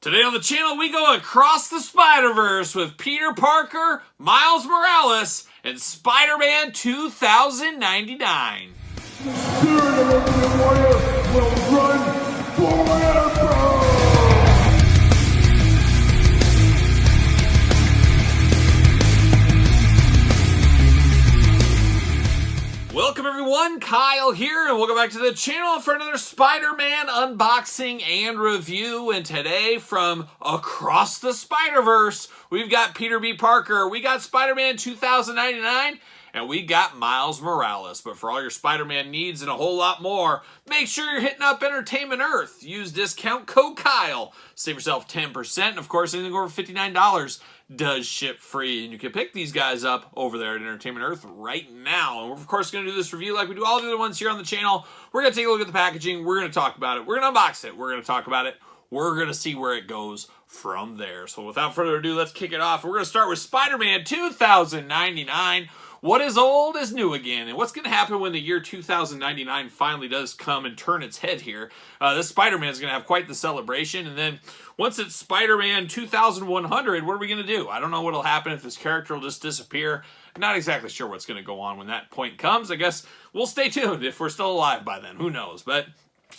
Today on the channel, we go across the Spiderverse with Peter Parker, Miles Morales, and Spider-Man 2099. The spirit of the warrior will run forever! Welcome everyone, Kyle here, and welcome back to the channel for another Spider-Man unboxing and review. And today, from across the Spider-Verse, we've got Peter B. Parker, we got Spider-Man 2099, and we got Miles Morales. But for all your Spider-Man needs and a whole lot more, make sure you're hitting up Entertainment Earth. Use discount code Kyle. Save yourself 10%, and of course, anything over $59 does ship free, and you can pick these guys up over there at Entertainment Earth right now. And we're of course going to do this review like we do all the other ones here on the channel. We're going to take a look at the packaging, we're going to talk about it, we're going to unbox it, we're going to talk about it, we're going to see where it goes from there. So without further ado, let's kick it off. We're going to start with Spider-Man 2099. What is old is new again, and what's going to happen when the year 2099 finally does come and turn its head here? This Spider-Man is going to have quite the celebration, and then once it's Spider-Man 2100, what are we going to do? I don't know what will happen, if this character will just disappear. Not exactly sure what's going to go on when that point comes. I guess we'll stay tuned if we're still alive by then. Who knows? But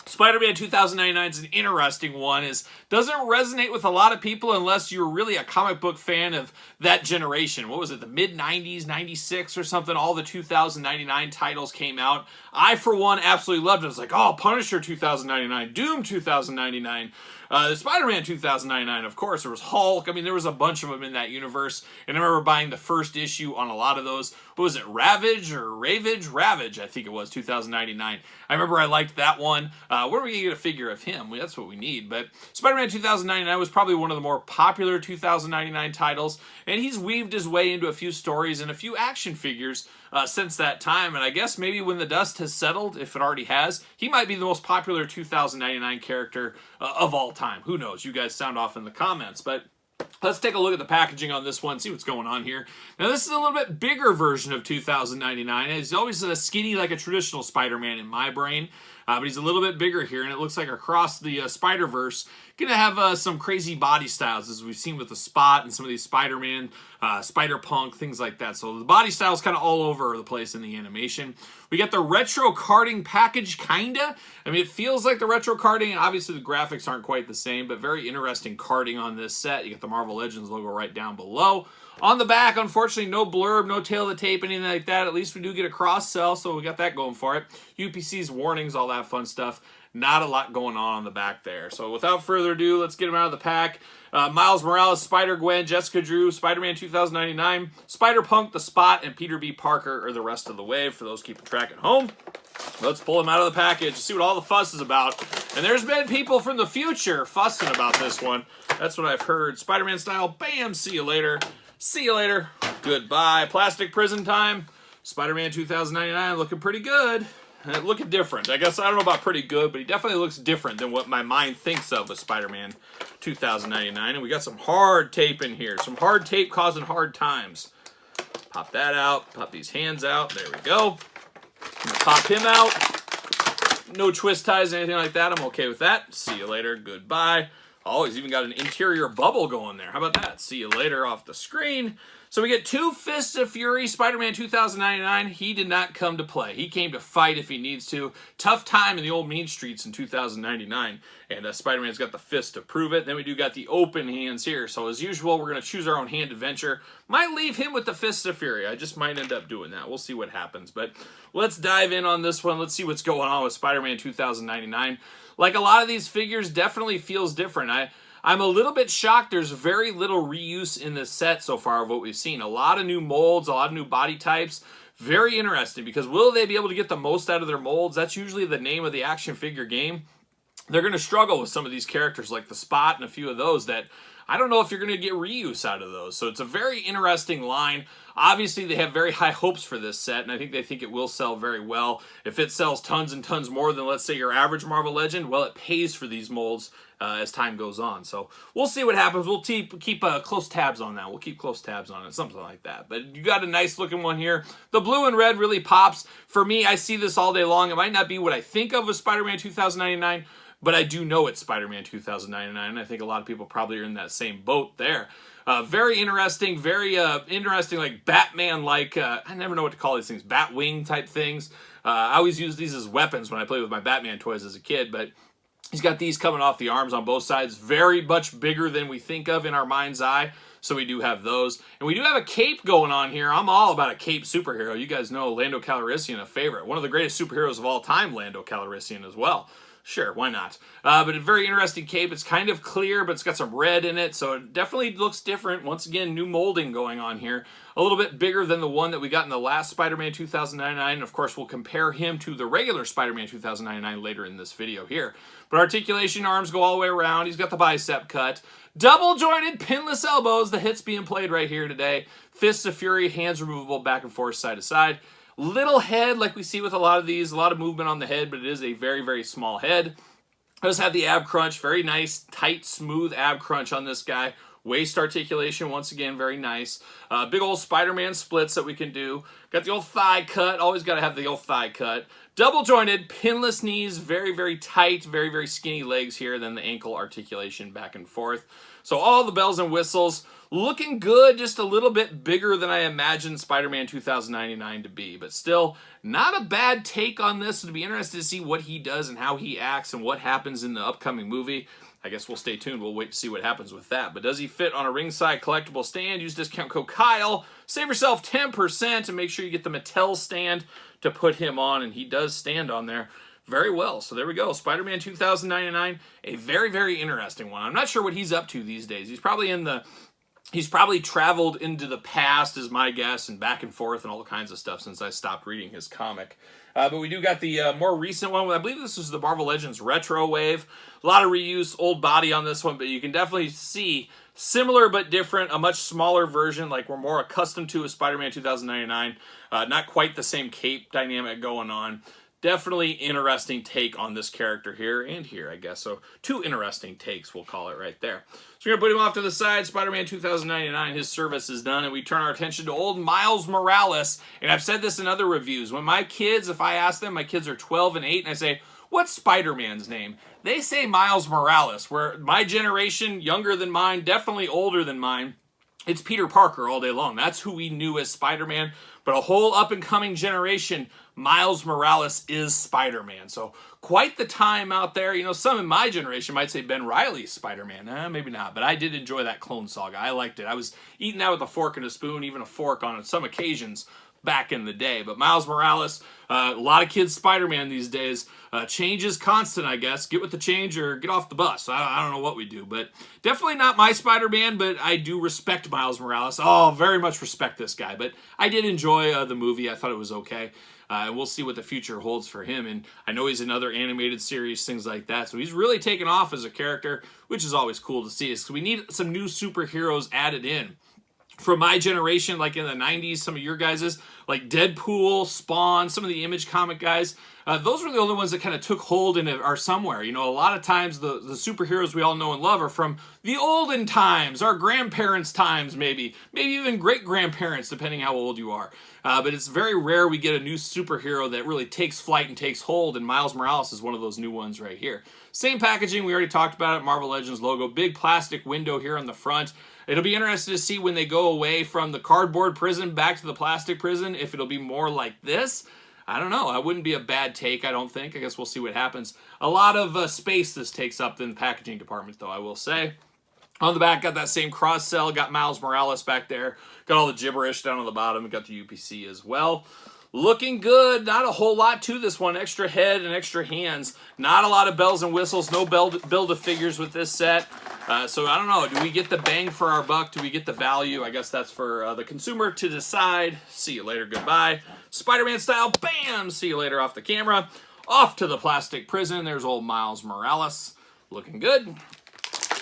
Spider-Man 2099 is an interesting one. It doesn't resonate with a lot of people unless you're really a comic book fan of that generation. What was it, the mid-90s, 96 or something? All the 2099 titles came out. I, for one, absolutely loved it. I was like, oh, Punisher 2099, Doom 2099, the Spider-Man 2099, of course. There was Hulk. I mean, there was a bunch of them in that universe. And I remember buying the first issue on a lot of those. What was it, Ravage or Ravage? Ravage, I think it was, 2099. I remember I liked that one. Where are we going to get a figure of him? Well, that's what we need. But Spider-Man 2099 was probably one of the more popular 2099 titles. And he's weaved his way into a few stories and a few action figures since that time. And I guess maybe when the dust has settled, if it already has, he might be the most popular 2099 character of all time. Who knows? You guys sound off in the comments. But let's take a look at the packaging on this one, see what's going on here. Now, this is a little bit bigger version of 2099. He's always skinny like a traditional Spider-Man in my brain, but he's a little bit bigger here, and it looks like across the Spider-Verse, going to have some crazy body styles, as we've seen with the Spot and some of these Spider-Man, Spider-Punk, things like that. So the body style is kind of all over the place in the animation. We got the retro carding package, kinda. I mean, it feels like the retro carding. Obviously, the graphics aren't quite the same, but very interesting carding on this set. You get the Marvel Legends logo right down below. On the back, unfortunately, no blurb, no tail of the tape, anything like that. At least we do get a cross-sell, so we got that going for it. UPC's warnings, all that fun stuff. Not a lot going on the back there. So without further ado, let's get them out of the pack. Miles Morales, Spider-Gwen, Jessica Drew, Spider-Man 2099, Spider-Punk, The Spot, and Peter B. Parker are the rest of the wave for those keeping track at home. Let's pull them out of the package and see what all the fuss is about. And there's been people from the future fussing about this one. That's what I've heard. Spider-Man style, bam, see you later. See you later. Goodbye. Plastic prison time. Spider-Man 2099 looking pretty good. Looking different. I guess I don't know about pretty good, but he definitely looks different than what my mind thinks of with Spider-Man 2099. And we got some hard tape in here. Some hard tape causing hard times. Pop that out. Pop these hands out. There we go. I'm gonna pop him out. No twist ties, anything like that. I'm okay with that. See you later. Goodbye. Oh, he's even got an interior bubble going there. How about that? See you later off the screen. So we get two Fists of Fury, Spider-Man 2099. He did not come to play. He came to fight if he needs to. Tough time in the old mean streets in 2099. And Spider-Man's got the fist to prove it. Then we do got the open hands here. So as usual, we're going to choose our own hand adventure. Might leave him with the Fists of Fury. I just might end up doing that. We'll see what happens. But let's dive in on this one. Let's see what's going on with Spider-Man 2099. Like a lot of these figures, definitely feels different. I'm a little bit shocked there's very little reuse in this set so far of what we've seen. A lot of new molds, a lot of new body types. Very interesting, because will they be able to get the most out of their molds? That's usually the name of the action figure game. They're going to struggle with some of these characters like the Spot and a few of those that I don't know if you're going to get reuse out of those. So it's a very interesting line. Obviously, they have very high hopes for this set, and I think they think it will sell very well. If it sells tons and tons more than, let's say, your average Marvel Legend, well, it pays for these molds as time goes on. So we'll see what happens. We'll keep close tabs on that. We'll keep close tabs on it, something like that. But you got a nice looking one here. The blue and red really pops. For me, I see this all day long. It might not be what I think of as Spider-Man 2099, but I do know it's Spider-Man 2099, and I think a lot of people probably are in that same boat there. Very interesting, like Batman-like, I never know what to call these things, Batwing type things. I always use these as weapons when I play with my Batman toys as a kid, but he's got these coming off the arms on both sides, very much bigger than we think of in our mind's eye, so we do have those. And we do have a cape going on here. I'm all about a cape superhero. You guys know Lando Calrissian, a favorite. One of the greatest superheroes of all time, Lando Calrissian as well. Sure, why not? But a very interesting cape. It's kind of clear, but it's got some red in it, so it definitely looks different. Once again, new molding going on here. A little bit bigger than the one that we got in the last Spider-Man 2099. And of course, we'll compare him to the regular Spider-Man 2099 later in this video here. But articulation, arms go all the way around. He's got the bicep cut. Double-jointed, pinless elbows. The hit's being played right here today. Fists of Fury, hands removable back and forth, side to side. Little head, like we see with a lot of these, a lot of movement on the head, but it is a very, very small head. Does have the ab crunch, very nice, tight, smooth ab crunch on this guy. Waist articulation, once again, very nice. Big old Spider-Man splits that we can do. Got the old thigh cut, always got to have the old thigh cut. Double jointed, pinless knees, very, very tight, very, very skinny legs here, then the ankle articulation back and forth. So all the bells and whistles. Looking good, just a little bit bigger than I imagined Spider-Man 2099 to be, but still not a bad take on this. It'll be interesting to see what he does and how he acts and what happens in the upcoming movie. I guess we'll stay tuned. We'll wait to see what happens with that. But does he fit on a ringside collectible stand? Use discount code Kyle. Save yourself 10% and make sure you get the Mattel stand to put him on, and he does stand on there very well. So there we go. Spider-Man 2099, a very, very interesting one. I'm not sure what he's up to these days. He's probably traveled into the past, is my guess, and back and forth and all kinds of stuff since I stopped reading his comic. But we do got the more recent one. I believe this is the Marvel Legends Retro Wave. A lot of reuse, old body on this one, but you can definitely see similar but different, a much smaller version like we're more accustomed to with Spider-Man 2099. Not quite the same cape dynamic going on. Definitely interesting take on this character here and here, I guess. So two interesting takes, we'll call it right there. So we're going to put him off to the side. Spider-Man 2099, his service is done, and we turn our attention to old Miles Morales. And I've said this in other reviews. When my kids, if I ask them, my kids are 12 and 8, and I say, what's Spider-Man's name? They say Miles Morales, where my generation, younger than mine, definitely older than mine, it's Peter Parker all day long. That's who we knew as Spider-Man. But a whole up-and-coming generation, Miles Morales is Spider-Man. So quite the time out there. You know, some in my generation might say Ben Reilly's Spider-Man. Maybe not, but I did enjoy that Clone Saga. I liked it. I was eating that with a fork and a spoon, even a fork on some occasions back in the day. But Miles Morales, a lot of kids Spider-Man these days. Change is constant, I guess. Get with the change or get off the bus. I don't know what we do, but definitely not my Spider-Man, but I do respect Miles Morales. Oh, very much respect this guy, but I did enjoy the movie. I thought it was okay. And we'll see what the future holds for him. And I know he's in other animated series, things like that. So he's really taken off as a character, which is always cool to see. So we need some new superheroes added in. From my generation, like in the 90s, some of your guys's, like Deadpool, Spawn, some of the Image comic guys, those were the only ones that kind of took hold and are somewhere. You know, a lot of times the superheroes we all know and love are from the olden times, our grandparents' times maybe even great-grandparents, depending how old you are. But it's very rare we get a new superhero that really takes flight and takes hold, and Miles Morales is one of those new ones right here. Same packaging, we already talked about it, Marvel Legends logo, big plastic window here on the front. It'll be interesting to see when they go away from the cardboard prison back to the plastic prison, if it'll be more like this. I don't know. That wouldn't be a bad take, I don't think. I guess we'll see what happens. A lot of space this takes up in the packaging department, though, I will say. On the back, got that same cross-sell. Got Miles Morales back there. Got all the gibberish down on the bottom. Got the UPC as well. Looking good. Not a whole lot to this one. Extra head and extra hands. Not a lot of bells and whistles. No build-a-figures with this set. So I don't know. Do we get the bang for our buck? Do we get the value? I guess that's for the consumer to decide. See you later. Goodbye. Spider-Man style. Bam! See you later off the camera. Off to the plastic prison. There's old Miles Morales. Looking good.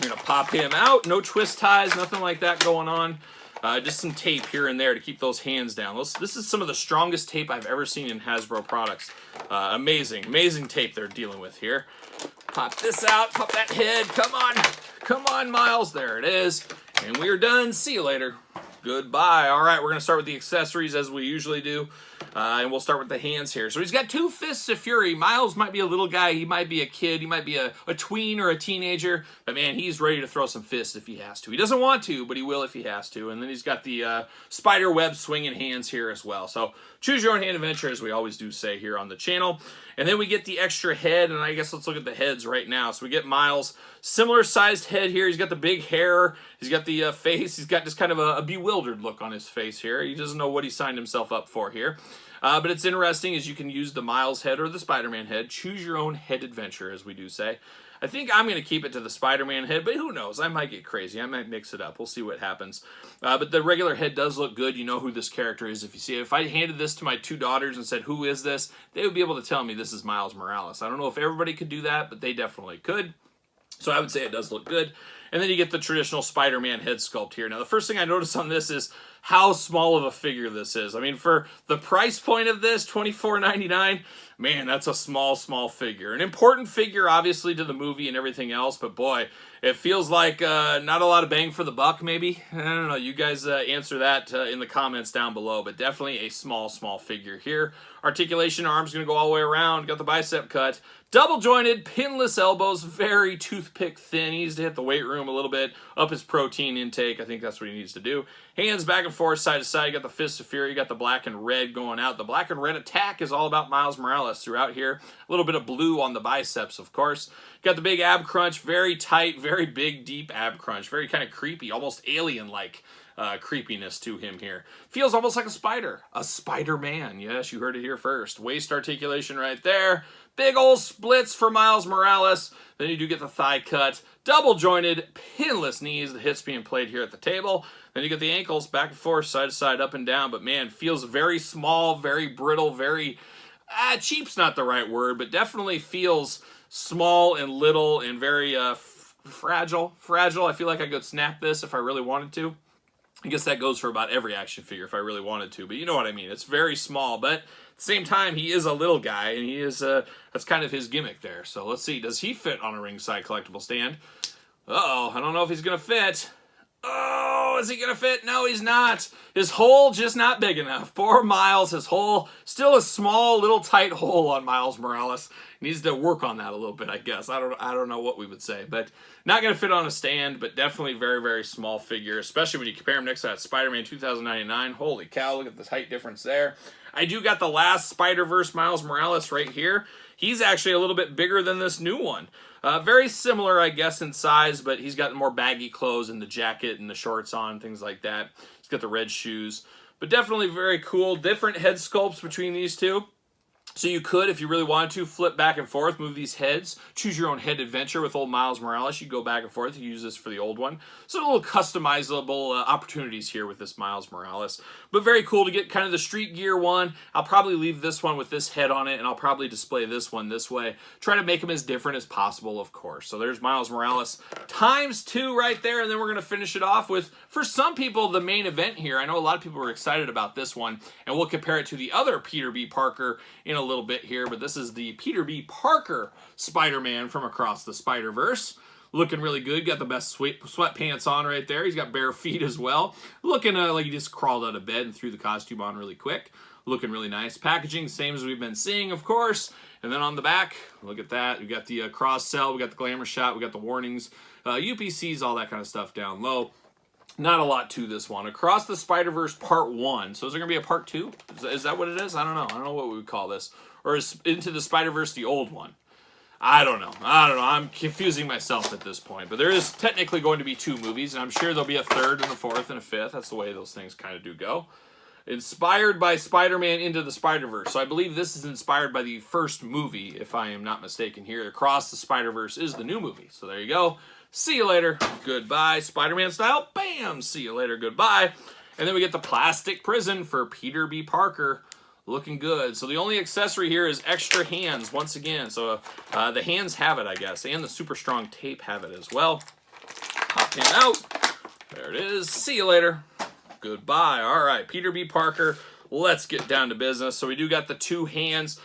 We're going to pop him out. No twist ties, nothing like that going on. Just some tape here and there to keep those hands down. This is some of the strongest tape I've ever seen in Hasbro products. Amazing, amazing tape they're dealing with here. Pop this out, pop that head. Come on, Miles. There it is. And we are done. See you later. Goodbye. All right, we're going to start with the accessories as we usually do. And we'll start with the hands here. So he's got 2 fists of fury. Miles might be a little guy. He might be a kid. He might be a tween or a teenager. But, man, he's ready to throw some fists if he has to. He doesn't want to, but he will if he has to. And then he's got the spider web swinging hands here as well. So choose your own hand adventure, as we always do say here on the channel. And then we get the extra head, and I guess let's look at the heads right now. So we get Miles, similar sized head here. He's got the big hair. He's got the face. He's got just kind of a bewildered look on his face here. He doesn't know what he signed himself up for here. But it's interesting as you can use the Miles head or the Spider-Man head. Choose your own head adventure, as we do say. I think I'm going to keep it to the Spider-Man head, but who knows? I might get crazy. I might mix it up. We'll see what happens. But the regular head does look good. You know who this character is if you see it. If I handed this to my 2 daughters and said, who is this? They would be able to tell me this is Miles Morales. I don't know if everybody could do that, but they definitely could. So I would say it does look good. And then you get the traditional Spider-Man head sculpt here. Now, the first thing I noticed on this is how small of a figure this is. I mean, for the price point of this, $24.99, man, that's a small, small figure. An important figure, obviously, to the movie and everything else, but boy, it feels like not a lot of bang for the buck, maybe. I don't know. You guys answer that in the comments down below, but definitely a small, small figure here. Articulation, arms going to go all the way around. Got the bicep cut. Double jointed, pinless elbows, very toothpick thin. He needs to hit the weight room a little bit, up his protein intake. I think that's what he needs to do. Hands back and forth, side to side. You got the Fists of Fury. You got the black and red going out. The black and red attack is all about Miles Morales throughout here. A little bit of blue on the biceps, of course. Got the big ab crunch, very tight, very big, deep ab crunch. Very kind of creepy, almost alien-like. Creepiness to him here. Feels almost like a spider. A Spider-Man. Yes, you heard it here first. Waist articulation right there. Big old splits for Miles Morales. Then you do get the thigh cut. Double jointed, pinless knees. The hits being played here at the table. Then you get the ankles back and forth, side to side, up and down. But man, feels very small, very brittle, very... cheap's not the right word, but definitely feels small and little and very fragile. Fragile. I feel like I could snap this if I really wanted to. I guess that goes for about every action figure if I really wanted to, but you know what I mean. It's very small, but at the same time, he is a little guy, and he is that's kind of his gimmick there. So let's see. Does he fit on a ringside collectible stand? Uh-oh. I don't know if he's going to fit. Oh, is he going to fit? No, he's not. His hole just not big enough. Poor Miles. His hole, still a small, little tight hole on Miles Morales. Needs to work on that a little bit, I guess. I don't know what we would say, but not going to fit on a stand, but definitely very, very small figure, especially when you compare him next to that Spider-Man 2099. Holy cow, look at the height difference there. I do got the last Spiderverse Miles Morales right here. He's actually a little bit bigger than this new one. Very similar, I guess, in size, but he's got more baggy clothes and the jacket and the shorts on, things like that. He's got the red shoes, but definitely very cool. Different head sculpts between these two. So you could, if you really wanted to, flip back and forth, move these heads, choose your own head adventure with old Miles Morales. You go back and forth, you use this for the old one. So a little customizable opportunities here with this Miles Morales. But very cool to get kind of the street gear one. I'll probably leave this one with this head on it, and I'll probably display this one this way. Try to make them as different as possible, of course. So there's Miles Morales ×2 right there, and then we're going to finish it off with, for some people, the main event here. I know a lot of people were excited about this one, and we'll compare it to the other Peter B. Parker in a little bit here, but this is the Peter B. Parker Spider-Man from Across the Spiderverse. Looking really good. Got the best sweatpants on right there. He's got bare feet as well. Looking like he just crawled out of bed and threw the costume on really quick. Looking really nice. Packaging, same as we've been seeing, of course. And then on the back, look at that. We got the cross-sell. We got the glamour shot. We got the warnings. UPCs, all that kind of stuff down low. Not a lot to this one. Across the Spiderverse Part 1. So is there going to be a Part 2? Is that what it is? I don't know. I don't know what we would call this. Or is Into the Spiderverse the old one? I don't know. I'm confusing myself at this point. But there is technically going to be 2 movies, and I'm sure there'll be a 3rd and a 4th and a 5th. That's the way those things kind of do go. Inspired by Spider-Man Into the Spiderverse. So I believe this is inspired by the first movie, if I am not mistaken here. Across the Spiderverse is the new movie. So there you go. See you later. Goodbye. Spider-Man style. Bam. See you later. Goodbye. And then we get the plastic prison for Peter B. Parker. Looking good. So the only accessory here is extra hands once again. So the hands have it, I guess. And the super strong tape have it as well. Knock him out. There it is. See you later. Goodbye. All right, Peter B. Parker. Let's get down to business. So we do got the two hands.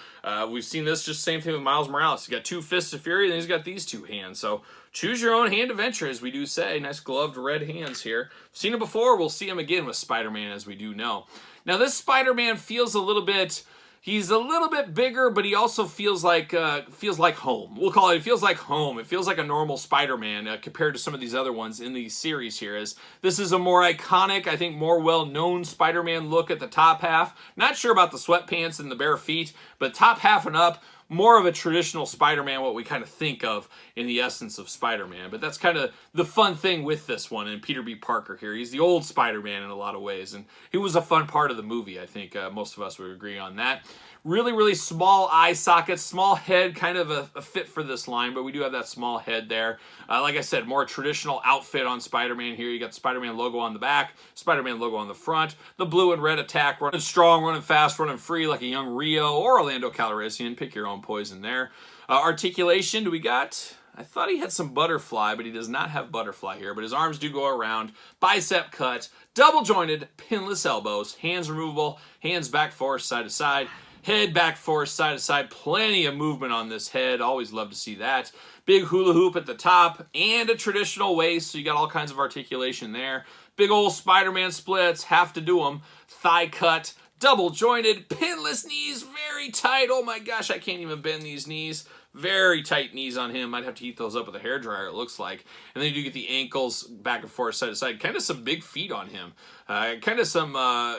We've seen this just same thing with Miles Morales. He's got two fists of fury, and he's got these two hands. So choose your own hand adventure, as we do say. Nice gloved red hands here. Seen him before. We'll see him again with Spider-Man, as we do know. Now this Spider-Man feels a little bit. He's a little bit bigger, but he also feels like home. We'll call it. It feels like home. It feels like a normal Spider-Man compared to some of these other ones in the series here. As this is a more iconic, I think, more well-known Spider-Man look at the top half. Not sure about the sweatpants and the bare feet, but top half and up, more of a traditional Spider-Man, what we kind of think of in the essence of Spider-Man. But that's kind of the fun thing with this one, and Peter B. Parker here. He's the old Spider-Man in a lot of ways, and he was a fun part of the movie. I think most of us would agree on that. Really, really small eye sockets, small head, kind of a fit for this line, but we do have that small head there. Like I said, more traditional outfit on Spider-Man here. You got the Spider-Man logo on the back, Spider-Man logo on the front, the blue and red attack, running strong, running fast, running free like a young Rio or Orlando Calrissian. Pick your own poison there. Articulation, do we got... I thought he had some butterfly, but he does not have butterfly here. But his arms do go around, bicep cut, double jointed, pinless elbows, hands removable, hands back forth, side to side, head back forth, side to side. Plenty of movement on this head. Always love to see that. Big hula hoop at the top and a traditional waist, so you got all kinds of articulation there. Big old Spider-Man splits, have to do them. Thigh cut, double jointed, pinless knees, very tight. Oh my gosh, I can't even bend these knees. Very tight knees on him. Might have to heat those up with a hairdryer, it looks like. And then you do get the ankles back and forth, side to side. Kind of some big feet on him. Kind of some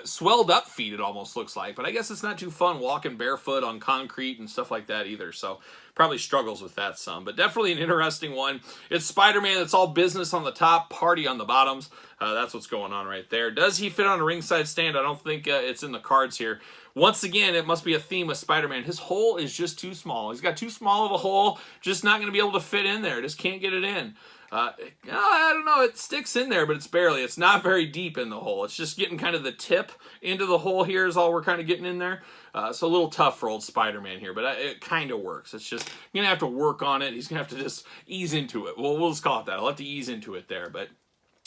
swelled up feet, it almost looks like. But I guess it's not too fun walking barefoot on concrete and stuff like that either. So probably struggles with that some. But definitely an interesting one. It's Spider-Man. It's all business on the top, party on the bottoms. That's what's going on right there. Does he fit on a ringside stand? I don't think it's in the cards here. Once again, it must be a theme with Spider-Man. His hole is just too small. He's got too small of a hole. Just not going to be able to fit in there. Just can't get it in. I don't know. It sticks in there, but it's barely. It's not very deep in the hole. It's just getting kind of the tip into the hole here is all we're kind of getting in there. So a little tough for old Spider-Man here, but it kind of works. It's just, you're going to have to work on it. He's going to have to just ease into it. Well, we'll just call it that. I'll have to ease into it there, but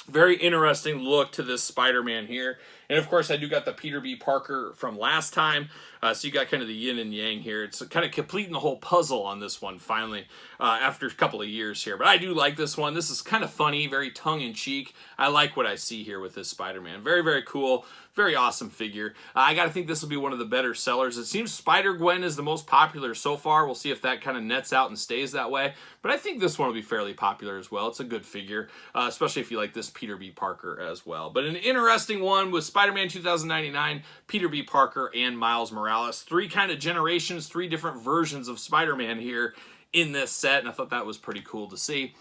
very interesting look to this Spider-Man here. And of course, I do got the Peter B. Parker from last time. So you got kind of the yin and yang here. It's kind of completing the whole puzzle on this one, finally, after a couple of years here. But I do like this one. This is kind of funny, very tongue-in-cheek. I like what I see here with this Spider-Man. Very, very cool. Very awesome figure. I got to think this will be one of the better sellers. It seems Spider-Gwen is the most popular so far. We'll see if that kind of nets out and stays that way. But I think this one will be fairly popular as well. It's a good figure, especially if you like this Peter B. Parker as well. But an interesting one with Spider-Man 2099, Peter B. Parker, and Miles Morales. Three kind of generations, three different versions of Spider-Man here in this set, and I thought that was pretty cool to see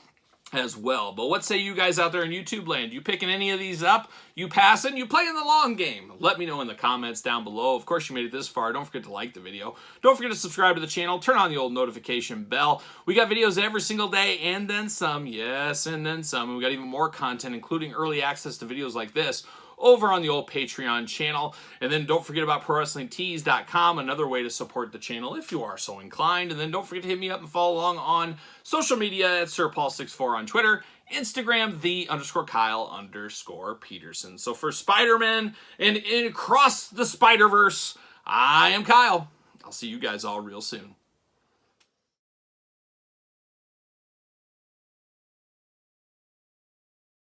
as well. But what say you guys out there in YouTube land? You picking any of these up? You passing? You playing the long game? Let me know in the comments down below. Of course, you made it this far. Don't forget to like the video. Don't forget to subscribe to the channel. Turn on the old notification bell. We got videos every single day and then some. Yes, and then some. And we got even more content, including early access to videos like this, over on the old Patreon channel. And then don't forget about ProWrestlingTees.com, another way to support the channel if you are so inclined. And then don't forget to hit me up and follow along on social media at SirPaul64 on Twitter, Instagram, _Kyle_Peterson. So for Spider-Man and across the Spider-Verse, I am Kyle. I'll see you guys all real soon.